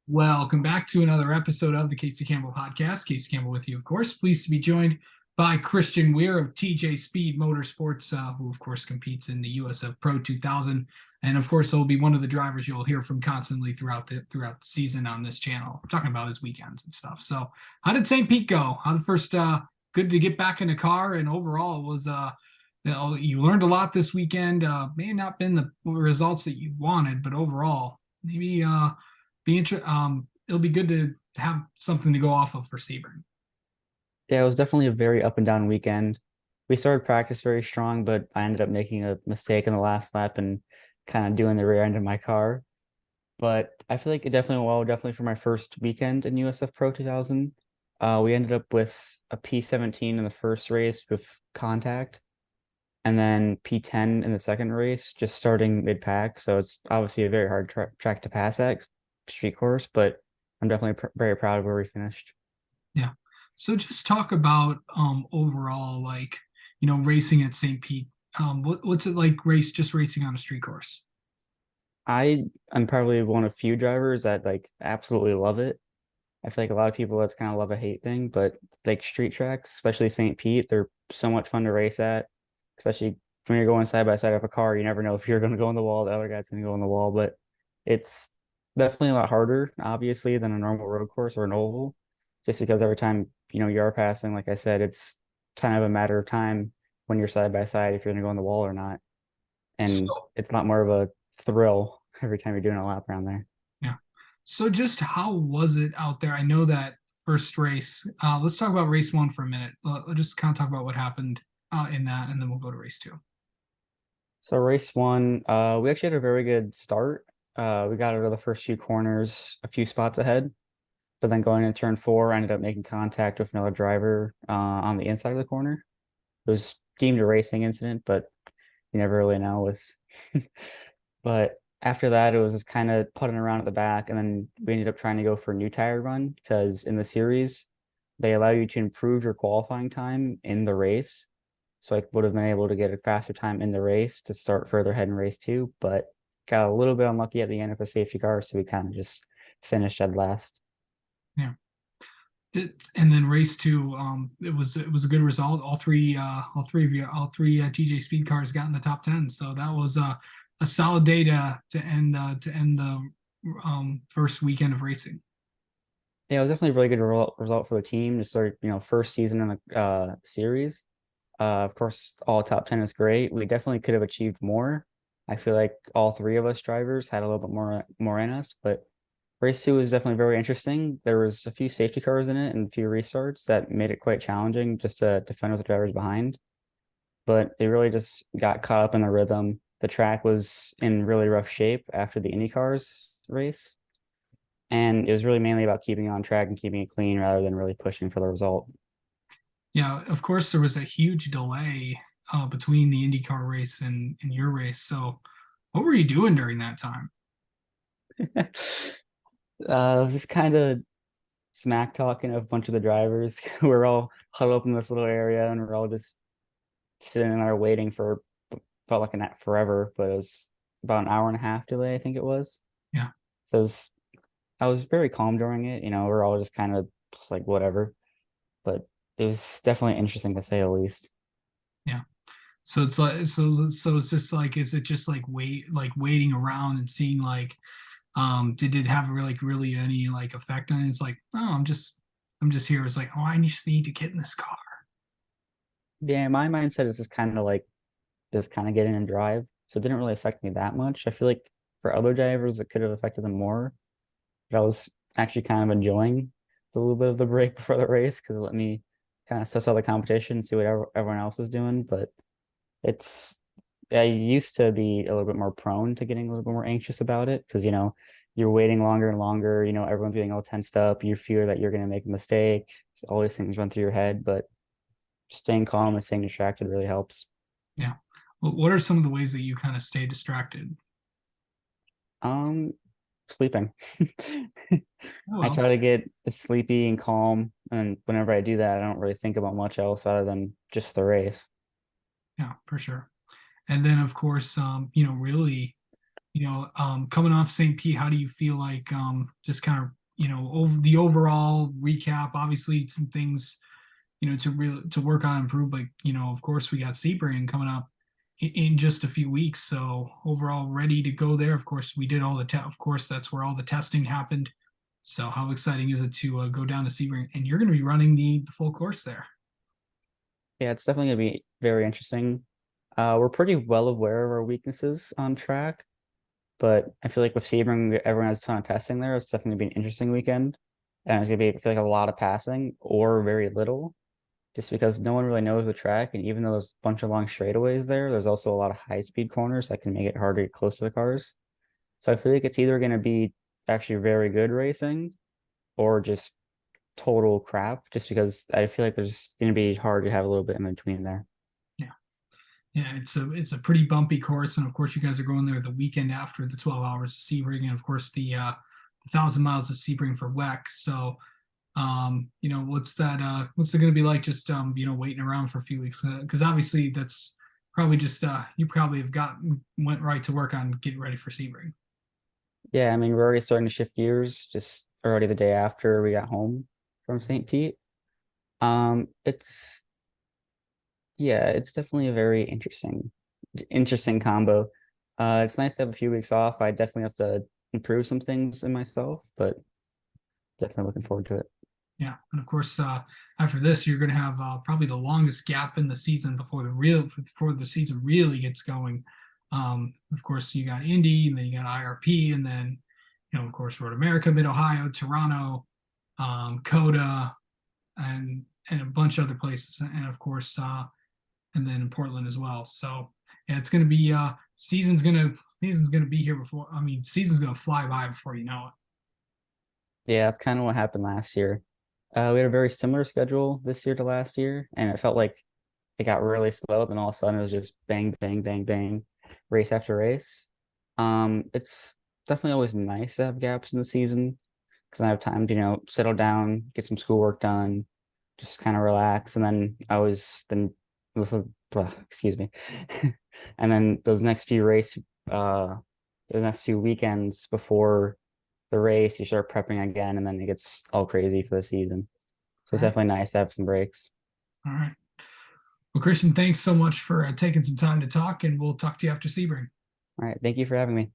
Welcome back to another episode of the Casey Campbell Podcast. Casey Campbell with you, of course. Pleased to be joined by Christian Weir of TJ Speed Motorsports, who, of course, competes in the USF Pro 2000. And, of course, he'll be one of the drivers you'll hear from constantly throughout the season on this channel. We're talking about his weekends and stuff. So how did St. Pete go? How the first good to get back in the car, and overall was you learned a lot this weekend. May have not been the results that you wanted, but overall, maybe it'll be good to have something to go off of for Sebring. Yeah, it was definitely a very up and down weekend. We started practice very strong, but I ended up making a mistake in the last lap and kind of doing the rear end of my car. But I feel like it definitely went well, definitely for my first weekend in USF Pro 2000. We ended up with a P17 in the first race with contact, and then P10 in the second race, just starting mid pack. So it's obviously a very hard track to pass at street course, but I'm definitely very proud of where we finished. Yeah. So just talk about overall, like, racing at St. Pete. What's it like racing on a street course? I'm probably one of few drivers that like absolutely love it. I feel like a lot of people that's kind of love a hate thing, but like street tracks, especially St. Pete, they're so much fun to race at, especially when you're going side by side of a car. You never know if you're going to go in the wall, the other guy's going to go in the wall, but it's definitely a lot harder, obviously, than a normal road course or an oval, just because every time, you are passing, like I said, it's kind of a matter of time when you're side by side if you're going to go in the wall or not. And So it's a lot more of a thrill every time you're doing a lap around there. yeah. So just how was it out there? I know that first race. Let's talk about race one for a minute. Let's just kind of talk about what happened in that, and then we'll go to race two. So race one, we actually had a very good start. We got out of the first few corners a few spots ahead, but then going into turn four, I ended up making contact with another driver on the inside of the corner. It was deemed a racing incident, but you never really know with. But after that, it was just kind of putting around at the back, and then we ended up trying to go for a new tire run because in the series, they allow you to improve your qualifying time in the race. So I would have been able to get a faster time in the race to start further ahead in race two, but got a little bit unlucky at the end of a safety car, so we kind of just finished at last. Yeah. And then race two, it was a good result. All three TJ Speed cars got in the top 10. So that was a solid day to end the first weekend of racing. Yeah, it was definitely a really good result for the team to start, first season in the series. Of course, all top 10 is great. We definitely could have achieved more. I feel like all three of us drivers had a little bit more in us, but race two was definitely very interesting. There was a few safety cars in it and a few restarts that made it quite challenging just to defend with the drivers behind. But it really just got caught up in the rhythm. The track was in really rough shape after the Indy cars race, and it was really mainly about keeping on track and keeping it clean rather than really pushing for the result. Yeah, of course, there was a huge delay between the IndyCar race and your race. So, what were you doing during that time? I was just kind of smack talking a bunch of the drivers. We're all huddled up in this little area and we're all just sitting in there waiting for felt like an forever, but it was about an hour and a half delay, I think it was. Yeah, So I was very calm during it. We're all just kind of just like whatever, but it was definitely interesting to say the least. yeah. So it's like so it's just like is it just like waiting around and seeing like did it have really any like effect on it? It's like, oh, I'm just here. It's like, oh, I just need to get in this car. Yeah, my mindset is just kind of like just kind of get in and drive. So it didn't really affect me that much. I feel like for other drivers, it could have affected them more. But I was actually kind of enjoying the little bit of the break before the race because it let me kind of suss out the competition, see what everyone else is doing. But it's I used to be a little bit more prone to getting a little bit more anxious about it because you're waiting longer and longer. Everyone's getting all tensed up. You fear that you're going to make a mistake. All these things run through your head, but staying calm and staying distracted really helps. Yeah. Well, what are some of the ways that you kind of stay distracted? Um, Sleeping. Oh, I well, try to get sleepy and calm, and whenever I do that, I don't really think about much else other than just the race. yeah, for sure. And then of course, really. Coming off St. Pete, how do you feel like just kind of over the overall recap? Obviously, some things to work on, improve, but of course, we got Sebring coming up in just a few weeks. So overall, ready to go there. Of course, we did all the of course, that's where all the testing happened. So how exciting is it to go down to Sebring, and you're going to be running the full course there? Yeah, it's definitely gonna be very interesting. We're pretty well aware of our weaknesses on track, but I feel like with Sebring, everyone has a ton of testing there. It's definitely gonna be an interesting weekend, and it's gonna be, I feel like, a lot of passing or very little, just because no one really knows the track. And even though there's a bunch of long straightaways there, there's also a lot of high speed corners that can make it hard to get close to the cars. So I feel like it's either gonna be actually very good racing or just total crap, just because I feel like there's going to be hard to have a little bit in between there. Yeah, yeah, it's a pretty bumpy course, and of course, you guys are going there the weekend after the 12 hours of Sebring, and of course the 1,000 miles of Sebring for WEC. So what's it going to be like just waiting around for a few weeks, because obviously that's probably just you probably have went right to work on getting ready for Sebring. Yeah, I mean, we're already starting to shift gears just already the day after we got home from St. Pete. It's yeah, it's definitely a very interesting combo. It's nice to have a few weeks off. I definitely have to improve some things in myself, but definitely looking forward to it. Yeah, and of course, after this, you're going to have probably the longest gap in the season before the season really gets going. Of course, you got Indy, and then you got IRP, and then of course, Road America, Mid Ohio, Toronto, Coda, and a bunch of other places, and of course, and then in Portland as well. So yeah, it's going to be season's gonna be here before. I mean, season's going to fly by before you know it. Yeah, that's kind of what happened last year. We had a very similar schedule this year to last year, and it felt like it got really slow. Then all of a sudden, it was just bang, bang, bang, bang, race after race. It's definitely always nice to have gaps in the season because I have time to, settle down, get some schoolwork done, just kind of relax. And then I was then, excuse me, and then uh, those next few weekends before the race, you start prepping again, and then it gets all crazy for the season. So All it's right, definitely nice to have some breaks. all right. Well, Christian, thanks so much for taking some time to talk, and we'll talk to you after Sebring. All right, thank you for having me.